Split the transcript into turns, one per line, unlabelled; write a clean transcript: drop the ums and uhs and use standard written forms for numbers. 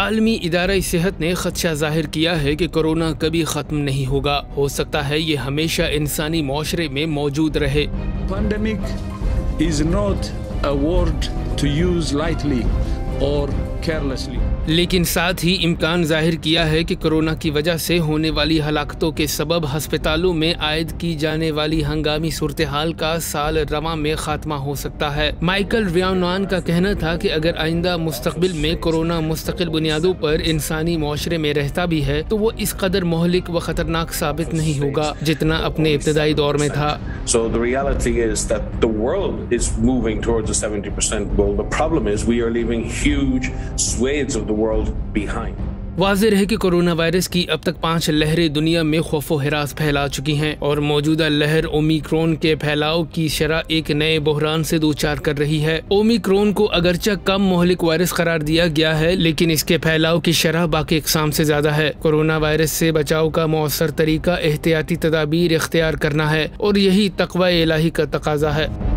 आलमी इदारा सेहत ने खदशा जाहिर किया है कि कोरोना कभी खत्म नहीं होगा। हो सकता है ये हमेशा इंसानी माशरे में मौजूद रहे।
Pandemic is not a word to use lightly or carelessly.
लेकिन साथ ही इम्कान जाहिर किया है कि कोरोना की वजह से होने वाली हलाकतों के सबब हस्पतालों में आयद की जाने वाली हंगामी सूरत हाल का साल रवा में खात्मा हो सकता है। माइकल रियानान का कहना था कि अगर आइंदा मुस्तकबिल में कोरोना मुस्तकिल बुनियादों पर इंसानी माशरे में रहता भी है तो वो इस कदर मोहलिक व खतरनाक साबित नहीं होगा जितना अपने इब्तदाई दौर में था।
So the reality is that the world is moving towards a 70% goal. The problem is we are leaving huge swathes of the world behind.
वाज़ेह है कि कोरोना वायरस की अब तक 5 लहरें दुनिया में खौफ व हिरास फैला चुकी हैं और मौजूदा लहर ओमिक्रॉन के फैलाव की शरह एक नए बहरान से दूचार कर रही है। ओमिक्रॉन को अगरचे कम मोहलिक वायरस करार दिया गया है लेकिन इसके फैलाव की शरह बाकी इक़साम से ज़्यादा है। कोरोना वायरस से बचाव का मौसर तरीका एहतियाती तदाबीर इख्तियार करना है और यही तक़वा इलाही का तकाज़ा है।